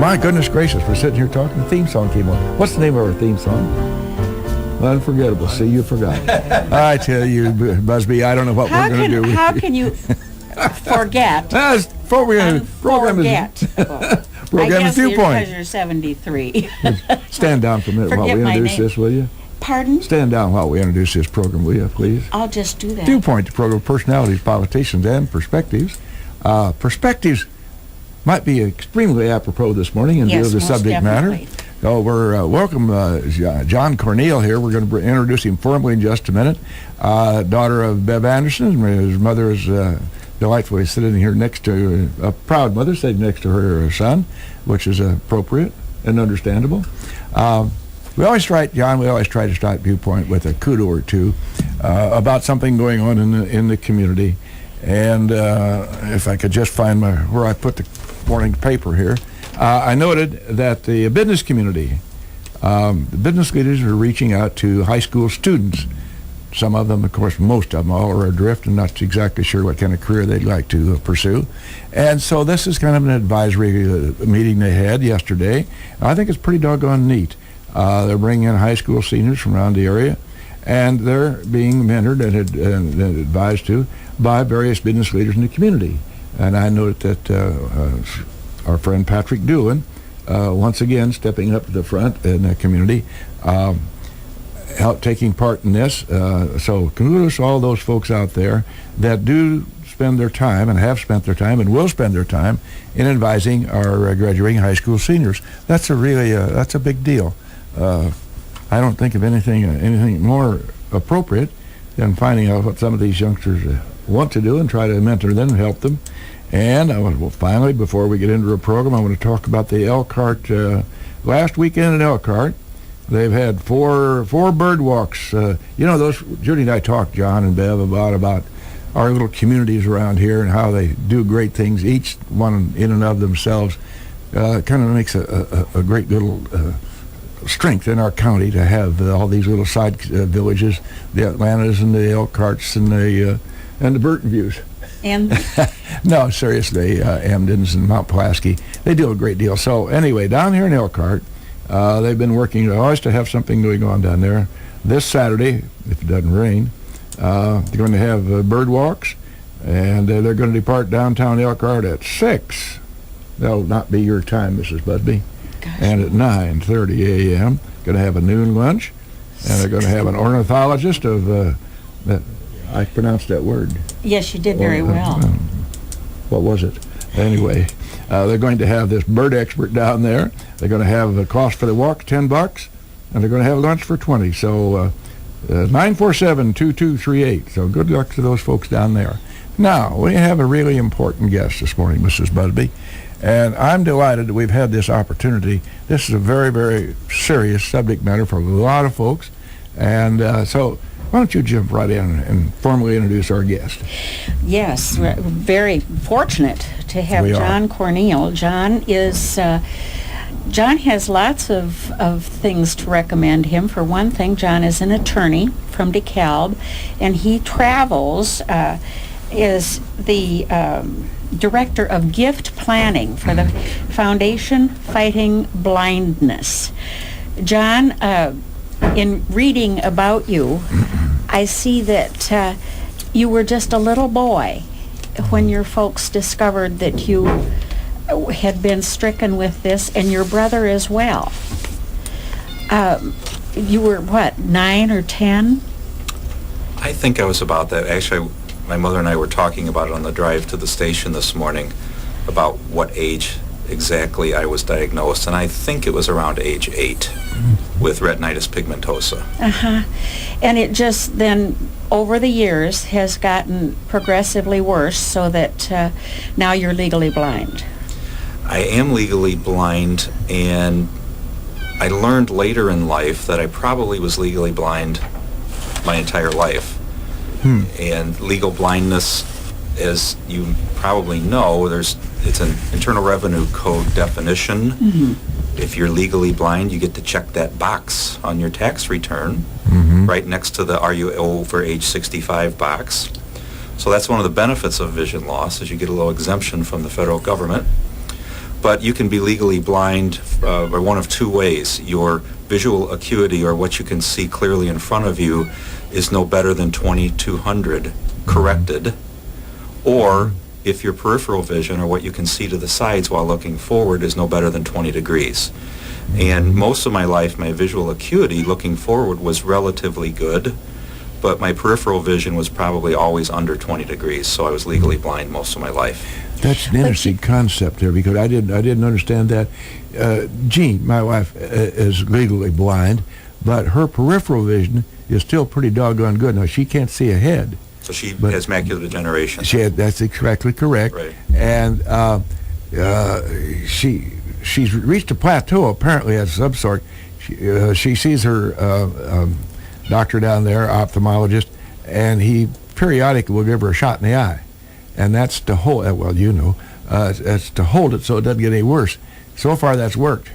My goodness gracious, we're sitting here talking. The theme song came on. What's the name of our theme song? Unforgettable. See, you forgot. I tell you, Busby, I don't know what we're going to do. How can you forget? Program is Viewpoint. Because you're 73. Stand down for a minute while we introduce this, will you? Pardon? Stand down while we introduce this program, will you, please? I'll just do that. Viewpoint, the program of personalities, politicians, and perspectives. Perspectives might be extremely apropos this morning in view of the subject matter. So we're welcome John Corneille here. We're going to introduce him formally in just a minute. Daughter of Bev Anderson. His mother is delightfully sitting here next to a proud mother, sitting next to her son, which is appropriate and understandable. We always try to start Viewpoint with a kudo or two about something going on in the community. And if I could just find where I put the morning paper here, I noted that the business community, the business leaders are reaching out to high school students. Some of them, of course, most of them all are adrift and not exactly sure what kind of career they'd like to pursue. And so this is kind of an advisory meeting they had yesterday. I think it's pretty doggone neat. They're bringing in high school seniors from around the area, and they're being mentored and advised to by various business leaders in the community. And I note that our friend Patrick Doolin, once again stepping up to the front in the community, taking part in this. So kudos to all those folks out there that do spend their time and have spent their time and will spend their time in advising our graduating high school seniors. That's that's a big deal. I don't think of anything more appropriate than finding out what some of these youngsters want to do and try to mentor them and help them. And finally, before we get into the program, I want to talk about the Elkhart. Last weekend in Elkhart, they've had four bird walks. Those Judy and I talked, John and Bev, about our little communities around here and how they do great things, each one in and of themselves. Kind of makes a great little strength in our county to have all these little side villages, the Atlantas and the Elkharts and the Burton Views. And no, seriously, Amdens and Mount Pulaski, they do a great deal. So anyway, down here in Elkhart, they've been working always to have something going on down there. This Saturday, if it doesn't rain, they're going to have bird walks, and they're going to depart downtown Elkhart at 6. That'll not be your time, Mrs. Busby. Gosh. And at 9:30 a.m., going to have a noon lunch, and they're going to have an ornithologist of I pronounced that word. Yes, you did very well. What was it? Anyway, they're going to have this bird expert down there. They're going to have the cost for the walk, $10, and they're going to have lunch for $20. So 947-2238. So good luck to those folks down there. Now, we have a really important guest this morning, Mrs. Busby, and I'm delighted that we've had this opportunity. This is a very, very serious subject matter for a lot of folks, and so why don't you jump right in and formally introduce our guest? Yes, we're very fortunate to have John Corneille. John has lots of things to recommend him. For one thing, John is an attorney from DeKalb, and he travels, is the director of gift planning for the Foundation Fighting Blindness. John, in reading about you, I see that you were just a little boy when your folks discovered that you had been stricken with this, and your brother as well. You were, 9 or 10? I think I was about that. Actually, my mother and I were talking about it on the drive to the station this morning, about what age exactly I was diagnosed, and I think it was around age 8 with retinitis pigmentosa. And it just then, over the years, has gotten progressively worse, so that now you're legally blind. I am legally blind, and I learned later in life that I probably was legally blind my entire life. And legal blindness, as you probably know, it's an Internal Revenue Code definition. If you're legally blind, you get to check that box on your tax return, right next to the "Are you over age 65" box. So that's one of the benefits of vision loss, is you get a little exemption from the federal government. But you can be legally blind by one of two ways. Your visual acuity, or what you can see clearly in front of you, is no better than 2200 corrected, or if your peripheral vision, or what you can see to the sides while looking forward, is no better than 20 degrees. And most of my life, my visual acuity looking forward was relatively good, but my peripheral vision was probably always under 20 degrees, so I was legally blind most of my life. That's an interesting concept there, because I didn't understand that. Jean, my wife, is legally blind, but her peripheral vision is still pretty doggone good. Now, she can't see ahead. So she has macular degeneration. That's exactly correct. Right. And she's reached a plateau, apparently, of some sort. She sees her doctor down there, ophthalmologist, and he periodically will give her a shot in the eye. And that's to hold, that's to hold it so it doesn't get any worse. So far, that's worked.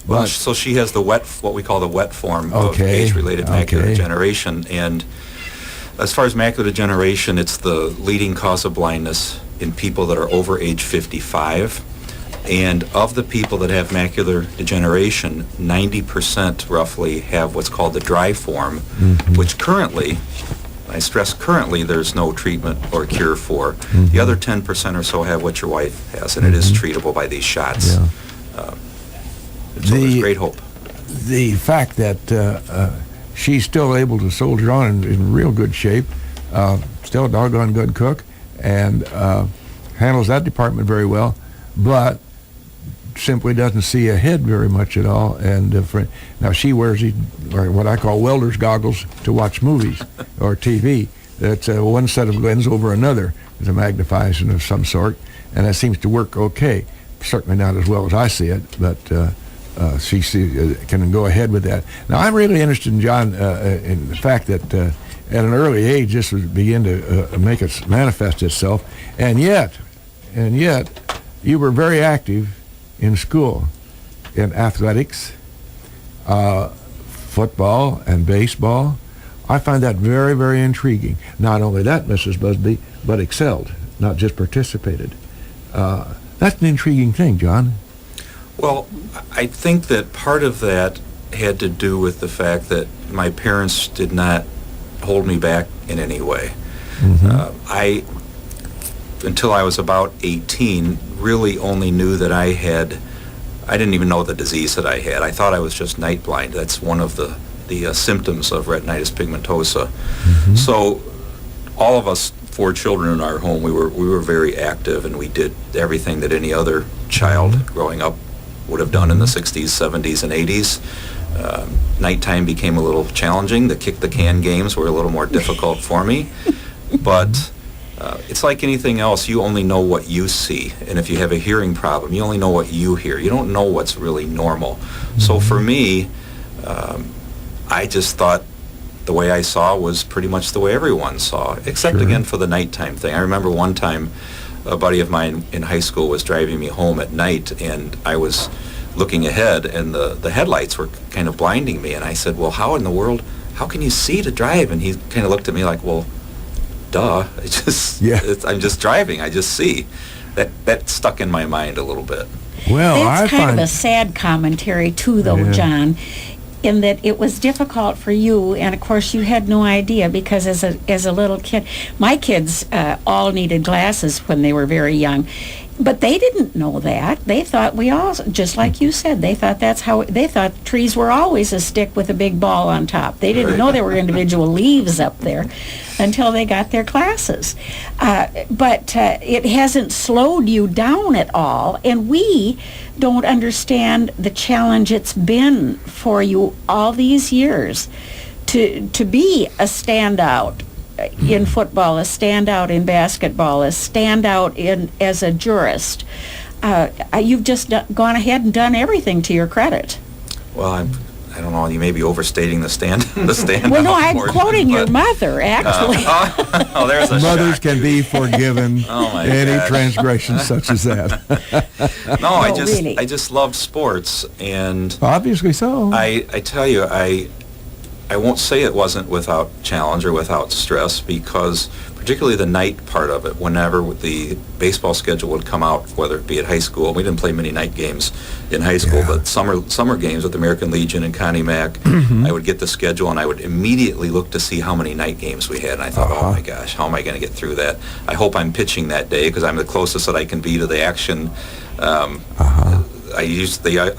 Well, so she has what we call the wet form of age-related macular degeneration. And as far as macular degeneration, it's the leading cause of blindness in people that are over age 55. And of the people that have macular degeneration, 90% roughly have what's called the dry form, which currently, I stress currently, there's no treatment or cure for. The other 10% or so have what your wife has, and it is treatable by these shots. Yeah. So there's great hope. The fact that she's still able to soldier on in real good shape, still a doggone good cook, and handles that department very well, but simply doesn't see ahead very much at all. And now she wears what I call welder's goggles to watch movies or TV. That's one set of lens over another. It's a magnification of some sort, and that seems to work okay. Certainly not as well as I see it, but she can go ahead with that. Now, I'm really interested in John in the fact that at an early age this would begin to make it manifest itself, and yet you were very active in school, in athletics, football and baseball. I find that very, very intriguing. Not only that, Mrs. Busby, but excelled, not just participated. That's an intriguing thing, John. Well, I think that part of that had to do with the fact that my parents did not hold me back in any way. Until I was about 18, really only knew that I didn't even know the disease that I had. I thought I was just night blind. That's one of the symptoms of retinitis pigmentosa. So all of us, 4 children in our home, we were very active, and we did everything that any other child growing up would have done in the 60s, 70s, and 80s. Nighttime became a little challenging. The kick-the-can games were a little more difficult for me. But it's like anything else. You only know what you see. And if you have a hearing problem, you only know what you hear. You don't know what's really normal. So for me, I just thought the way I saw was pretty much the way everyone saw, except again for the nighttime thing. I remember one time a buddy of mine in high school was driving me home at night, and I was looking ahead, and the headlights were kind of blinding me. And I said, well, how in the world, how can you see to drive? And he kind of looked at me like, well, duh, I'm just driving, I just see. That stuck in my mind a little bit. Well, that's kind of a sad commentary too, though, John, in that it was difficult for you, and of course you had no idea, because as a little kid, my kids all needed glasses when they were very young, but they didn't know that. They thought we all, just like you said, they thought they thought trees were always a stick with a big ball on top. They didn't know there were individual leaves up there until they got their glasses. But it hasn't slowed you down at all, and we don't understand the challenge it's been for you all these years to be a standout in football, a standout in basketball, a standout as a jurist. You've just gone ahead and done everything to your credit. Well, I don't know, you may be overstating the standout. Well, no, I'm quoting your mother, actually. There's a Mothers shock. can be forgiven any gosh. transgression such as that. No, really. I just loved sports, and Obviously so. I tell you, I won't say it wasn't without challenge or without stress, because particularly the night part of it, whenever the baseball schedule would come out, whether it be at high school, we didn't play many night games in high school, but summer games with the American Legion and Connie Mack, I would get the schedule and I would immediately look to see how many night games we had, and I thought, oh my gosh, how am I going to get through that? I hope I'm pitching that day because I'm the closest that I can be to the action. I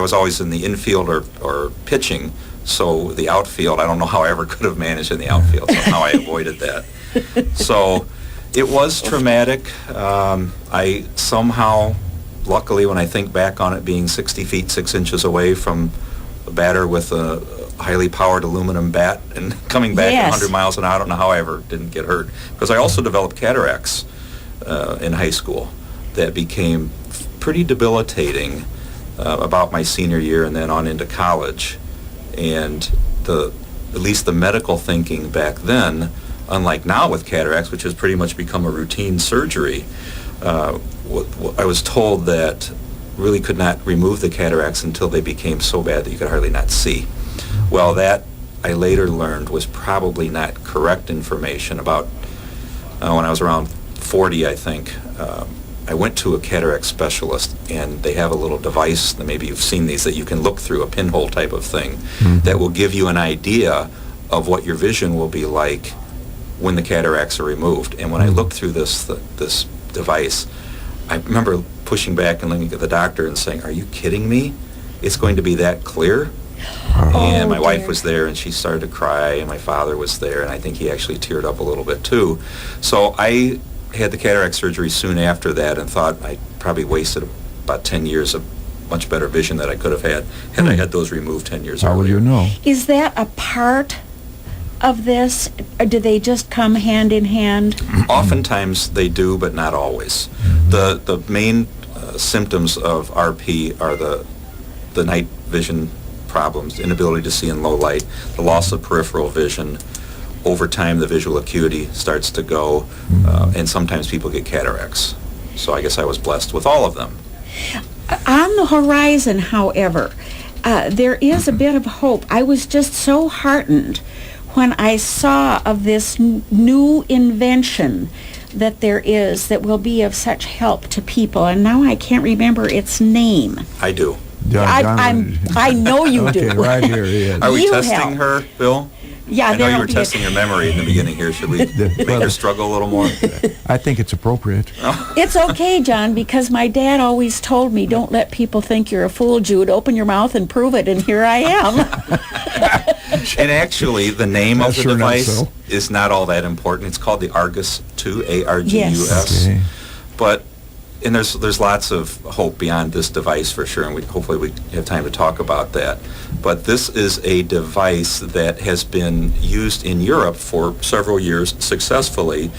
was always in the infield or pitching, so the outfield, I don't know how I ever could have managed in the outfield. Somehow I avoided that. So it was traumatic. I somehow, luckily, when I think back on it, being 60 feet 6 inches away from a batter with a highly powered aluminum bat and coming back at 100 miles an hour, I don't know how I ever didn't get hurt. Because I also developed cataracts in high school that became pretty debilitating about my senior year and then on into college. And at least the medical thinking back then, unlike now with cataracts, which has pretty much become a routine surgery, I was told that really could not remove the cataracts until they became so bad that you could hardly not see. Well, that I later learned was probably not correct information. About when I was around 40, I think, I went to a cataract specialist, and they have a little device, that maybe you've seen these, that you can look through, a pinhole type of thing, that will give you an idea of what your vision will be like when the cataracts are removed. And when I looked through this device, I remember pushing back and looking at the doctor and saying, "Are you kidding me? It's going to be that clear?" And my wife was there, and she started to cry, and my father was there, and I think he actually teared up a little bit too. So I had the cataract surgery soon after that and thought I probably wasted about 10 years of much better vision that I could have had I had those removed 10 years earlier. How would you know? Is that a part of this? Or do they just come hand in hand? Oftentimes they do, but not always. The main symptoms of RP are the night vision problems, inability to see in low light, the loss of peripheral vision. Over time, the visual acuity starts to go, and sometimes people get cataracts. So I guess I was blessed with all of them. On the horizon, however, there is a bit of hope. I was just so heartened when I saw of this new invention that there is that will be of such help to people, and now I can't remember its name. I do. I know you do. Okay, right here he is. Are we testing her, Bill? Yeah, I know you were testing your memory in the beginning here. Should we make her struggle a little more? I think it's appropriate. It's okay, John, because my dad always told me, don't let people think you're a fool, Jude. Open your mouth and prove it, and here I am. And actually, the name of the device is not all that important. It's called the Argus 2, A-R-G-U-S. Yes. Okay. But, and there's lots of hope beyond this device for sure, and hopefully we have time to talk about that. But this is a device that has been used in Europe for several years successfully,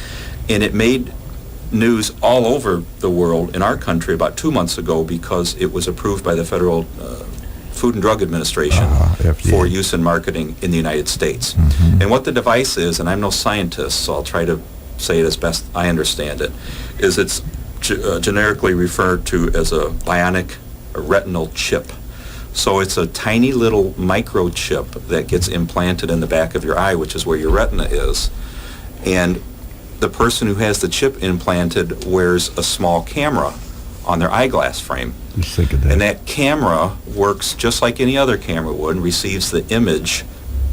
and it made news all over the world in our country about 2 months ago because it was approved by the Federal Food and Drug Administration for use in marketing in the United States. And what the device is, and I'm no scientist, so I'll try to say it as best I understand it, is it's generically referred to as a bionic retinal chip. So it's a tiny little microchip that gets implanted in the back of your eye, which is where your retina is. And the person who has the chip implanted wears a small camera on their eyeglass frame. Just think of that. And that camera works just like any other camera would and receives the image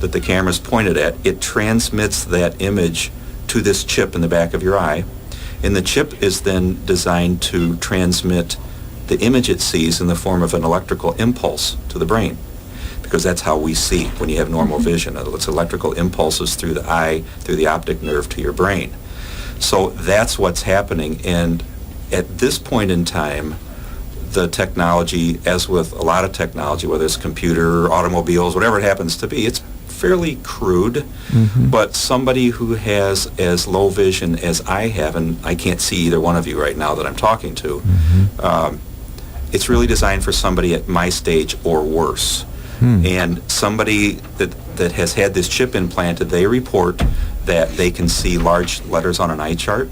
that the camera is pointed at. It transmits that image to this chip in the back of your eye. And the chip is then designed to transmit the image it sees in the form of an electrical impulse to the brain, because that's how we see when you have normal vision. It's electrical impulses through the eye, through the optic nerve to your brain. So that's what's happening. And at this point in time, the technology, as with a lot of technology, whether it's computer, automobiles, whatever it happens to be, it's fairly crude, but somebody who has as low vision as I have, and I can't see either one of you right now that I'm talking to, it's really designed for somebody at my stage or worse. And somebody that has had this chip implanted, they report that they can see large letters on an eye chart.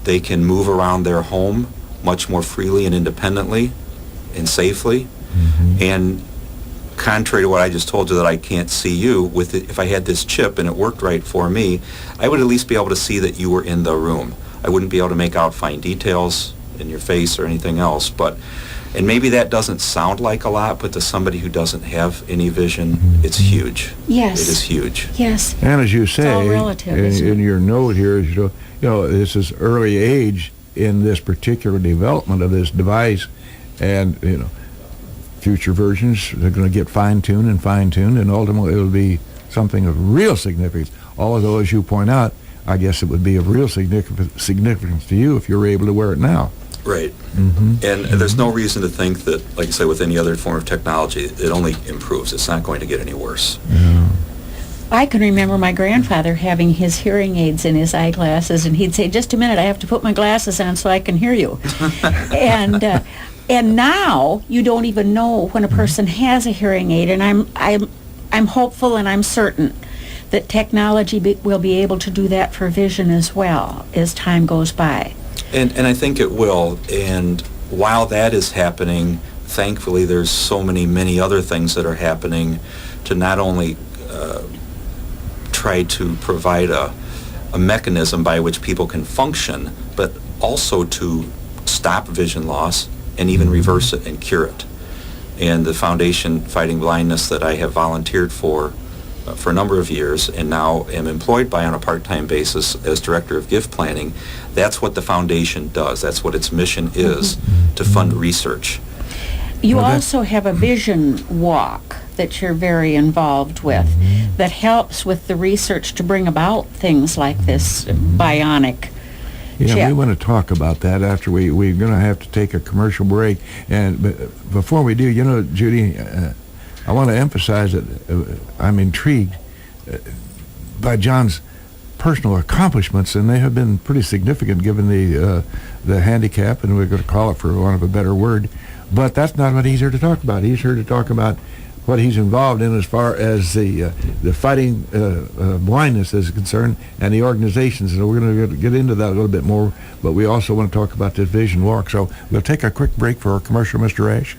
They can move around their home much more freely and independently and safely. And contrary to what I just told you that I can't see you, if I had this chip and it worked right for me, I would at least be able to see that you were in the room. I wouldn't be able to make out fine details in your face or anything else, and maybe that doesn't sound like a lot, but to somebody who doesn't have any vision, it's huge. Yes. It is huge. Yes. And as you all say, relative, isn't in it? your note here, is, this is early age in this particular development of this device, and future versions are going to get fine-tuned, and ultimately it'll be something of real significance. Although, as you point out, I guess it would be of real significance to you if you were able to wear it now. Right. And there's no reason to think that, like I say, with any other form of technology, it only improves. It's not going to get any worse. I can remember my grandfather having his hearing aids in his eyeglasses, and he'd say, "Just a minute, I have to put my glasses on so I can hear you." And now you don't even know when a person has a hearing aid, and I'm hopeful and I'm certain that technology will be able to do that for vision as well as time goes by. And I think it will. And while that is happening, thankfully there's so many other things that are happening to not only try to provide a mechanism by which people can function, but also to stop vision loss and even reverse it and cure it. And the Foundation Fighting Blindness that I have volunteered for a number of years and now am employed by on a part-time basis as Director of Gift Planning, that's what the foundation does. That's what its mission is, to fund research. You also have a vision walk that you're very involved with that helps with the research to bring about things like this bionic Yeah, chip. we want to talk about that after we're going to have to take a commercial break. And before we do, Judy, I want to emphasize that I'm intrigued by John's personal accomplishments, and they have been pretty significant given the handicap, and we're going to call it for want of a better word. But that's not what he's here to talk about. He's here to talk about what he's involved in as far as the fighting blindness is concerned, and the organizations. And we're going to get into that a little bit more, but we also want to talk about this vision walk. So we'll take a quick break for our commercial, Mr. Ash.